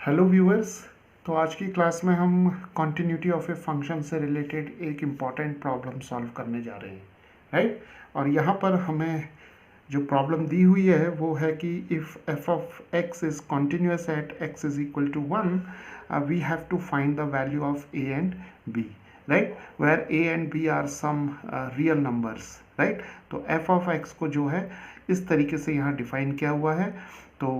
Hello viewers. तो आज की क्लास में हम कॉन्टिन्यूटी ऑफ ए फंक्शन से रिलेटेड एक इम्पॉर्टेंट प्रॉब्लम सॉल्व करने जा रहे हैं, राइट। और यहाँ पर हमें जो प्रॉब्लम दी हुई है वो है कि if f of x is continuous at x is equal to 1, we have to find the value of a and b, right, where a and b are some real numbers, right. तो f of x को जो है इस तरीके से यहाँ define किया हुआ है। तो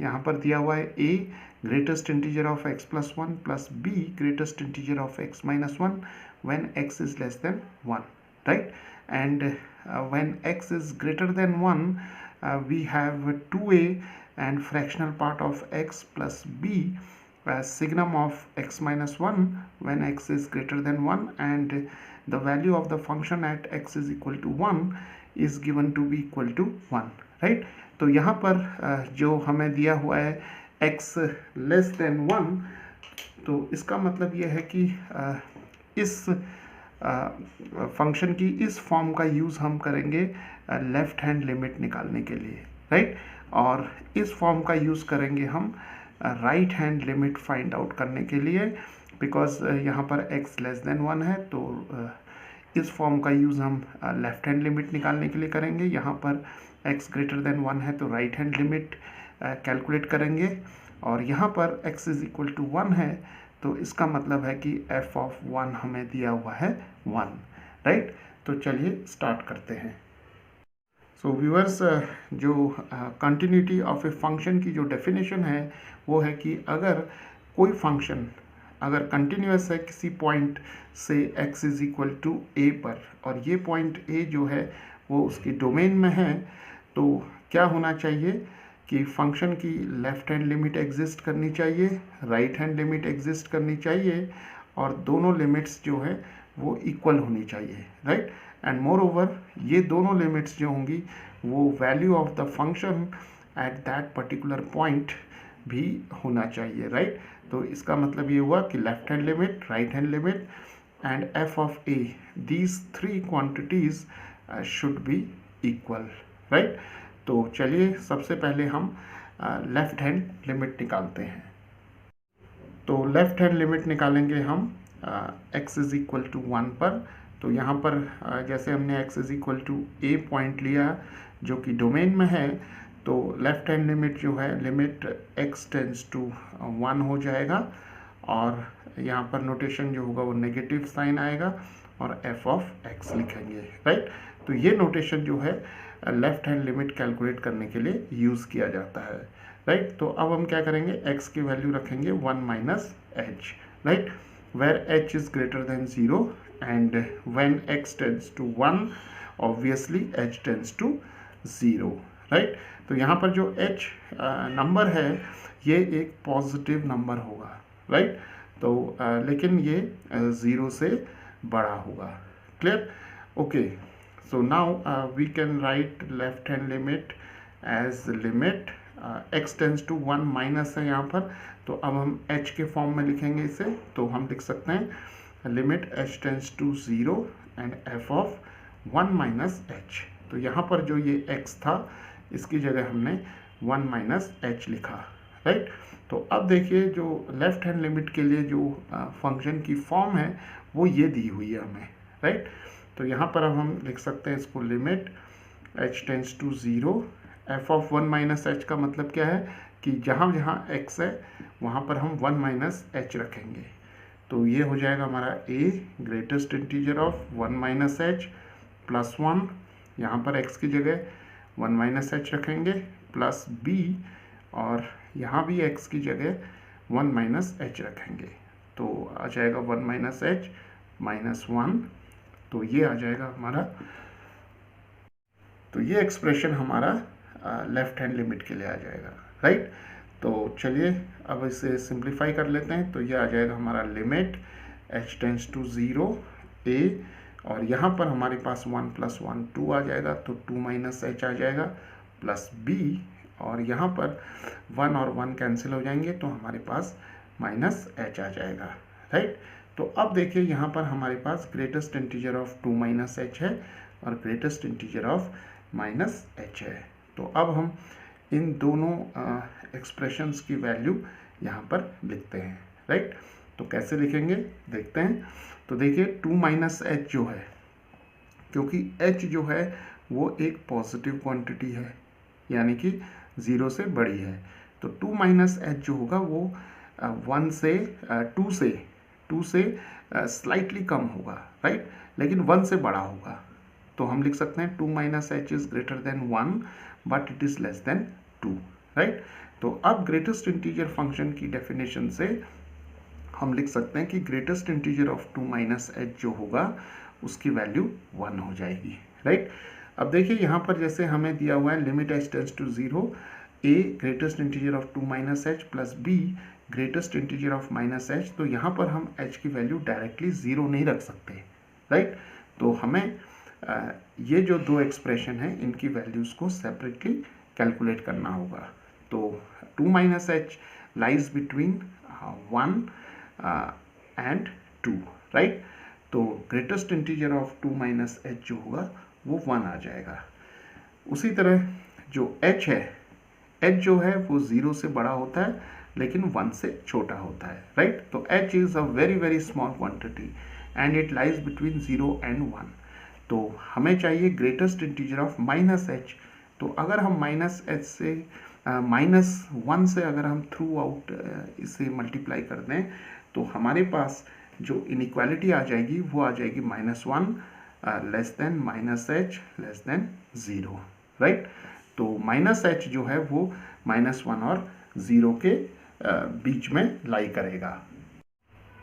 यहाँ पर दिया हुआ है a greatest integer of x plus 1 plus b greatest integer of x minus 1 when x is less than 1, right. And when x is greater than 1, we have 2a and fractional part of x plus b signum of x minus 1 when x is greater than 1, and the value of the function at x is equal to 1 is given to be equal to 1, right. तो यहाँ पर जो हमें दिया हुआ है x less than 1, तो इसका मतलब ये है कि इस फंक्शन की इस फॉर्म का यूज़ हम करेंगे लेफ़्ट हैंड लिमिट निकालने के लिए, राइट। और इस फॉर्म का यूज़ करेंगे हम right hand limit find out करने के लिए, बिकॉज यहाँ पर x लेस देन 1 है। तो इस फॉर्म का यूज़ हम लेफ़्ट हैंड लिमिट निकालने के लिए करेंगे। यहाँ पर x ग्रेटर देन 1 है तो राइट हैंड लिमिट कैलकुलेट करेंगे, और यहाँ पर x इज इक्वल टू 1 है, तो इसका मतलब है कि f ऑफ 1 हमें दिया हुआ है 1, राइट। तो चलिए स्टार्ट करते हैं। सो व्यूअर्स, जो कंटिन्यूटी ऑफ ए फंक्शन की जो डेफिनेशन है वो है कि अगर कोई फंक्शन अगर कंटिन्यूस है किसी पॉइंट से x is equal to a पर, और ये पॉइंट a जो है वो उसकी डोमेन में है, तो क्या होना चाहिए कि फंक्शन की लेफ़्ट हैंड लिमिट एग्जिस्ट करनी चाहिए, राइट हैंड लिमिट एग्जिस्ट करनी चाहिए, और दोनों लिमिट्स जो है वो इक्वल होनी चाहिए, राइट। एंड मोर ओवर ये दोनों लिमिट्स जो होंगी वो value of the function at that particular point भी होना चाहिए, राइट। तो इसका मतलब ये हुआ कि left hand limit, right hand limit and F of A, these three quantities should be equal, right. तो चलिए सबसे पहले हम लेफ़्ट हैंड लिमिट निकालते हैं। तो लेफ़्ट हैंड लिमिट निकालेंगे हम x इज़ इक्वल टू 1 पर। तो यहाँ पर जैसे हमने x is equal to a point लिया जो कि डोमेन में है, तो लेफ़्ट हैंड लिमिट जो है लिमिट x टेंड्स टू 1 हो जाएगा, और यहाँ पर नोटेशन जो होगा वो नेगेटिव साइन आएगा और f ऑफ x लिखेंगे, राइट। तो ये नोटेशन जो है लेफ़्ट हैंड लिमिट कैलकुलेट करने के लिए यूज़ किया जाता है, राइट। तो अब हम क्या करेंगे, x की वैल्यू रखेंगे 1 minus h, right, where h is greater than 0 and when x tends to 1 obviously h tends to 0, right. तो यहाँ पर जो h नंबर है ये एक पॉजिटिव नंबर होगा, राइट। तो लेकिन ये 0 से बड़ा होगा, clear, okay. So now we can write left hand limit as limit x tends to 1 minus है यहाँ पर, तो अब हम h के फॉर्म में लिखेंगे इसे। तो हम लिख सकते हैं limit h tends to 0 and f of 1 minus h। तो यहाँ पर जो ये x था इसकी जगह हमने 1 माइनस h लिखा, राइट। तो अब देखिए जो लेफ्ट हैंड लिमिट के लिए जो फंक्शन की फॉर्म है वो ये दी हुई है हमें, राइट। तो यहाँ पर अब हम लिख सकते हैं इसको limit h tends to 0, f of 1 minus h का मतलब क्या है कि जहाँ जहाँ x है वहाँ पर हम 1 माइनस h रखेंगे। तो ये हो जाएगा हमारा a greatest integer of 1 minus h plus 1, यहाँ पर x की जगह 1 माइनस h रखेंगे, प्लस b, और यहाँ भी x की जगह 1 माइनस h रखेंगे। तो आ जाएगा 1 माइनस h माइनस 1, तो ये आ जाएगा हमारा, तो ये एक्सप्रेशन हमारा लेफ़्ट हैंड लिमिट के लिए आ जाएगा, राइट। तो चलिए अब इसे सिंप्लीफाई कर लेते हैं। तो ये आ जाएगा हमारा limit h tends to 0 a, और यहाँ पर हमारे पास 1 प्लस 1 2 आ जाएगा, तो 2 माइनस h आ जाएगा, प्लस b, और यहाँ पर 1 और 1 कैंसिल हो जाएंगे तो हमारे पास माइनस h आ जाएगा, राइट। तो अब देखिए यहाँ पर हमारे पास greatest integer of 2 minus H है और greatest integer of minus H है। तो अब हम इन दोनों एक्सप्रेशंस की वैल्यू यहाँ पर लिखते हैं, राइट। तो कैसे लिखेंगे देखते हैं। तो देखिए 2 माइनस एच जो है, क्योंकि h जो है वो एक पॉजिटिव क्वांटिटी है, यानी कि 0 से बड़ी है, तो 2 माइनस एच जो होगा वो 1 से 2 से स्लाइटली कम होगा, राइट, लेकिन 1 से बड़ा होगा। तो हम लिख सकते हैं 2 minus H is greater than 1 but it is less than 2, right. तो अब ग्रेटेस्ट इंटीजर फंक्शन की डेफिनेशन से हम लिख सकते हैं कि greatest integer of 2 minus H जो होगा उसकी वैल्यू 1 हो जाएगी, राइट। अब देखिए यहाँ पर जैसे हमें दिया हुआ है limit h tends to 0 a greatest integer of 2 minus h plus b greatest integer of minus h, तो यहाँ पर हम h की वैल्यू डायरेक्टली 0 नहीं रख सकते, राइट। तो हमें ये जो दो एक्सप्रेशन है इनकी वैल्यूज़ को सेपरेटली कैलकुलेट करना होगा। तो 2 minus H lies between 1 and 2, right. तो greatest integer of 2 minus H जो होगा वो 1 आ जाएगा। उसी तरह जो h है, h जो है वो 0 से बड़ा होता है लेकिन 1 से छोटा होता है, राइट। तो h is a very very small quantity and it lies between 0 and 1। तो हमें चाहिए greatest integer of minus h. तो अगर हम माइनस एच से -1 से अगर हम थ्रू आउट इसे मल्टीप्लाई कर दें तो हमारे पास जो इनइक्वालिटी आ जाएगी वो आ जाएगी -1 less than minus H less than 0, right. तो माइनस एच जो है वो -1 और 0 के बीच में लाई करेगा।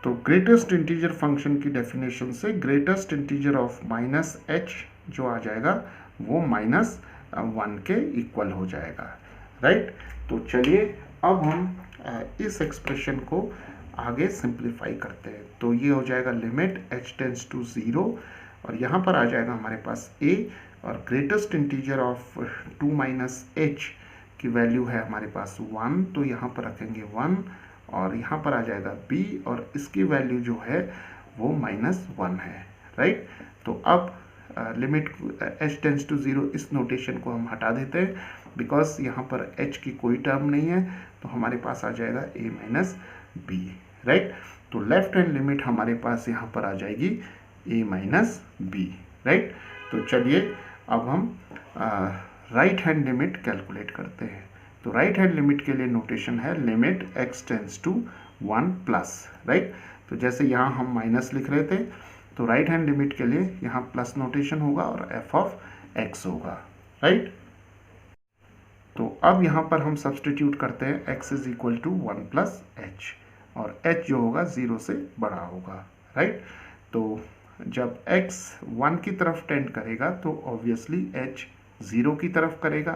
तो ग्रेटेस्ट इंटीजर फंक्शन की डेफिनेशन से greatest integer of minus H जो आ जाएगा वो -1 के इक्वल हो जाएगा, राइट। तो चलिए अब हम इस एक्सप्रेशन को आगे सिंप्लीफाई करते हैं। तो ये हो जाएगा लिमिट h टेंड्स टू 0 और यहाँ पर आ जाएगा हमारे पास a और greatest integer of 2 minus H की वैल्यू है हमारे पास 1, तो यहाँ पर रखेंगे 1 और यहाँ पर आ जाएगा b और इसकी वैल्यू जो है वो -1 है, राइट। तो अब लिमिट h टेंड्स टू 0 इस नोटेशन को हम हटा देते हैं बिकॉज यहाँ पर h की कोई टर्म नहीं है, तो हमारे पास आ जाएगा a माइनस b, राइट। तो लेफ्ट हैंड लिमिट हमारे पास यहाँ पर आ जाएगी a माइनस b, राइट। तो चलिए अब हम राइट हैंड लिमिट कैलकुलेट करते हैं। तो राइट हैंड लिमिट के लिए नोटेशन है limit x tends to 1 plus, right. तो जैसे यहाँ हम माइनस लिख रहे थे तो राइट हैंड लिमिट के लिए यहाँ प्लस नोटेशन होगा और f ऑफ x होगा, राइट। तो अब यहाँ पर हम सब्सटीट्यूट करते हैं x is equal to 1 plus h और h जो होगा 0 से बड़ा होगा, राइट। तो जब x 1 की तरफ टेंड करेगा तो ऑब्वियसली h 0 की तरफ करेगा,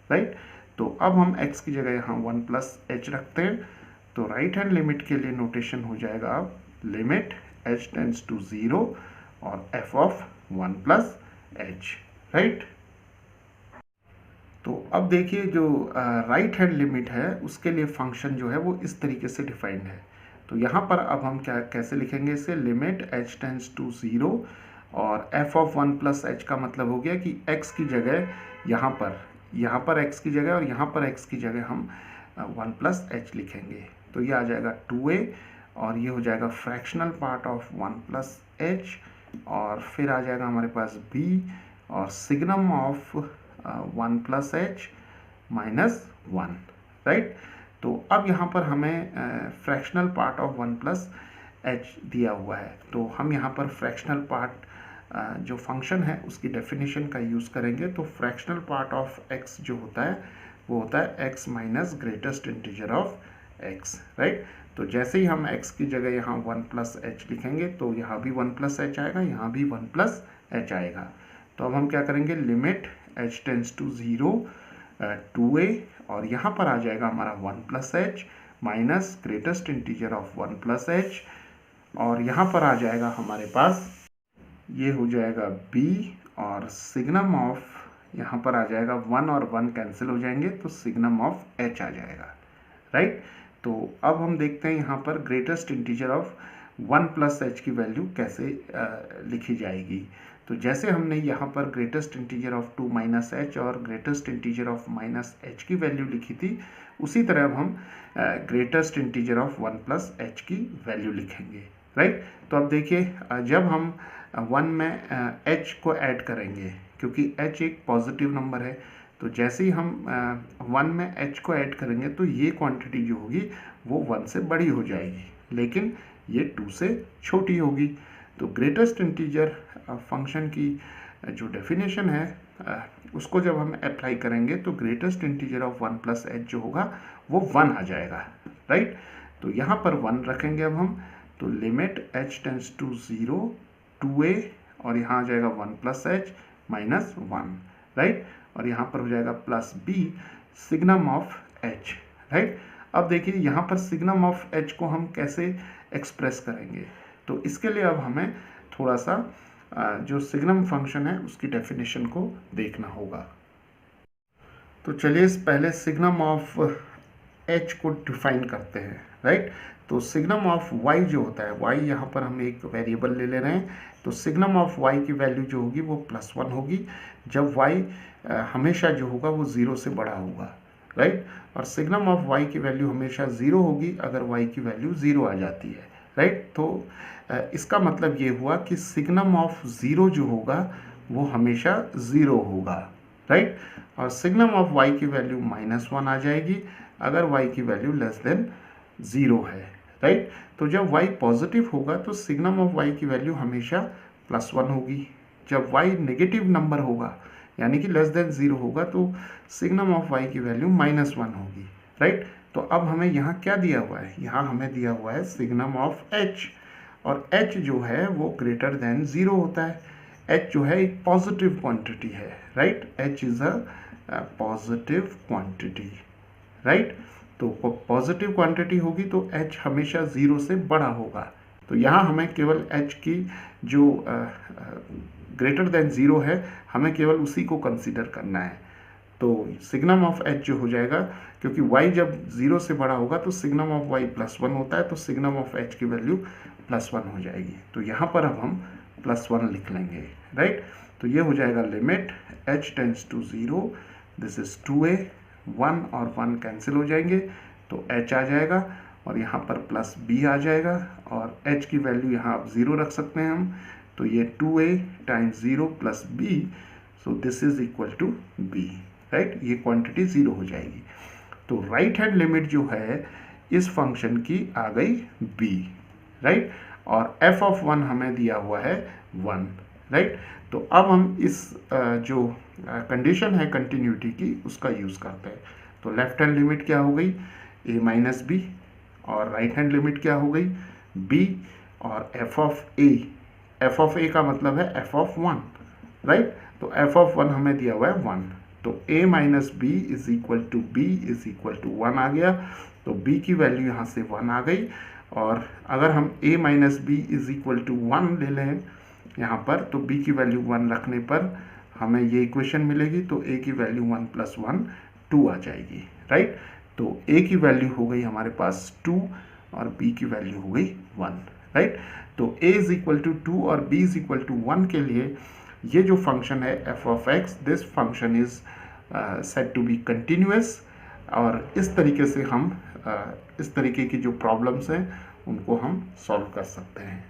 राइट। तो अब हम x की जगह यहाँ 1 प्लस एच रखते हैं। तो राइट हैंड लिमिट के लिए नोटेशन हो जाएगा अब लिमिट h टेंड्स टू 0 और f of 1 plus H, right. तो अब देखिए जो राइट हैंड लिमिट है उसके लिए फंक्शन जो है वो इस तरीके से डिफाइंड है। तो यहाँ पर अब हम कैसे लिखेंगे इसे, लिमिट h टेंड्स टू 0 और f ऑफ 1 प्लस एच का मतलब हो गया कि x की जगह यहाँ पर x की जगह और यहाँ पर x की जगह हम 1 प्लस एच लिखेंगे। तो ये आ जाएगा 2a और ये हो जाएगा fractional part of 1 plus h और फिर आ जाएगा हमारे पास b और signum of 1 plus H minus 1, right. तो अब यहाँ पर हमें fractional part of 1 plus H दिया हुआ है, तो हम यहाँ पर फ्रैक्शनल पार्ट जो फंक्शन है उसकी डेफिनेशन का यूज़ करेंगे। तो फ्रैक्शनल पार्ट ऑफ x जो होता है वो होता है x minus greatest integer of x, right. तो जैसे ही हम x की जगह यहाँ 1 प्लस एच लिखेंगे तो यहाँ भी 1 प्लस एच आएगा, यहाँ भी 1 प्लस एच आएगा। तो अब हम क्या करेंगे, limit h tends to 0 2a और यहाँ पर आ जाएगा हमारा 1 plus H minus greatest integer of 1 plus h और यहाँ पर आ जाएगा हमारे पास ये हो जाएगा b और सिग्नम ऑफ यहाँ पर आ जाएगा 1 और 1 कैंसिल हो जाएंगे तो सिग्नम ऑफ h आ जाएगा, राइट। तो अब हम देखते हैं यहाँ पर greatest integer of 1 plus H की वैल्यू कैसे लिखी जाएगी। तो जैसे हमने यहाँ पर greatest integer of 2 minus H और greatest integer of minus H की वैल्यू लिखी थी उसी तरह अब हम greatest integer of 1 plus H की वैल्यू लिखेंगे, राइट। तो अब देखिए जब हम 1 में h को ऐड करेंगे, क्योंकि h एक पॉजिटिव नंबर है, तो जैसे ही हम 1 में h को ऐड करेंगे तो ये क्वांटिटी जो होगी वो 1 से बड़ी हो जाएगी, लेकिन ये 2 से छोटी होगी। तो ग्रेटेस्ट इंटीजर फंक्शन की जो डेफिनेशन है उसको जब हम अप्लाई करेंगे तो greatest integer of 1 plus H जो होगा वो 1 आ जाएगा, राइट। तो यहाँ पर 1 रखेंगे अब हम, तो limit h tends to 0 2a और यहाँ आ जाएगा 1 प्लस एच माइनस 1, राइट। और यहाँ पर हो जाएगा plus b signum of h, right. अब देखिए यहाँ पर सिग्नम ऑफ h को हम कैसे एक्सप्रेस करेंगे, तो इसके लिए अब हमें थोड़ा सा जो सिग्नम फंक्शन है उसकी डेफिनेशन को देखना होगा। तो चलिए पहले सिग्नम ऑफ h को डिफाइन करते हैं, राइट। तो सिग्नम ऑफ y जो होता है, y यहाँ पर हम एक वेरिएबल ले रहे हैं, तो सिग्नम ऑफ y की वैल्यू जो होगी वो +1 होगी जब y हमेशा जो होगा वो 0 से बड़ा होगा, राइट। और सिग्नम ऑफ y की वैल्यू हमेशा 0 होगी अगर y की वैल्यू 0 आ जाती है, राइट। तो इसका मतलब ये हुआ कि सिग्नम ऑफ 0 जो होगा वो हमेशा 0 होगा, राइट। और सिग्नम ऑफ y की वैल्यू -1 आ जाएगी अगर y की वैल्यू लेस देन 0 है, राइट। तो जब y पॉजिटिव होगा तो सिग्नम ऑफ y की वैल्यू हमेशा +1 होगी। जब y नेगेटिव नंबर होगा यानी कि लेस देन 0 होगा तो सिग्नम ऑफ y की वैल्यू -1 होगी, राइट। तो अब हमें यहाँ क्या दिया हुआ है, यहाँ हमें दिया हुआ है सिग्नम ऑफ h, और h जो है वो ग्रेटर देन 0 होता है। h जो है एक पॉजिटिव क्वांटिटी है, right. h is a positive quantity, right. तो पॉजिटिव क्वांटिटी होगी तो h हमेशा 0 से बड़ा होगा। तो यहाँ हमें केवल h की जो ग्रेटर देन 0 है हमें केवल उसी को कंसीडर करना है। तो सिग्नम ऑफ h जो हो जाएगा, क्योंकि y जब 0 से बड़ा होगा तो सिग्नम ऑफ y +1 होता है, तो सिग्नम ऑफ h की वैल्यू +1 हो जाएगी। तो यहाँ पर अब हम +1 लिख लेंगे, राइट। तो ये हो जाएगा limit h tends to 0, this is 2a, 1 और 1 कैंसिल हो जाएंगे तो h आ जाएगा और यहाँ पर प्लस b आ जाएगा और h की वैल्यू यहाँ आप 0 रख सकते हैं हम, तो ये 2a times 0 plus b, so this is equal to b, right. ये क्वांटिटी 0 हो जाएगी। तो राइट हैंड लिमिट जो है इस फंक्शन की आ गई b, राइट। और f ऑफ 1 हमें दिया हुआ है 1, राइट। तो अब हम इस जो कंडीशन है कंटिन्यूटी की उसका यूज़ करते हैं। तो लेफ्ट हैंड लिमिट क्या हो गई a माइनस बी, और राइट हैंड लिमिट क्या हो गई b और f ऑफ a का मतलब है f ऑफ 1, राइट। तो f ऑफ 1 हमें दिया हुआ है 1, तो a minus b is equal to b is equal to 1 आ गया। तो b की वैल्यू यहाँ से 1 आ गई, और अगर हम a minus b is equal to 1 ले लें यहाँ पर, तो b की वैल्यू 1 रखने पर हमें ये इक्वेशन मिलेगी। तो a की वैल्यू 1 + 1 2 आ जाएगी, राइट। तो a की वैल्यू हो गई हमारे पास 2 और b की वैल्यू हो गई 1, राइट। तो a इज इक्वल टू 2 और b इज इक्वल टू 1 के लिए ये जो फंक्शन है f of x, this function is said to be continuous, और इस तरीके से हम इस तरीके की जो प्रॉब्लम्स हैं उनको हम सॉल्व कर सकते हैं।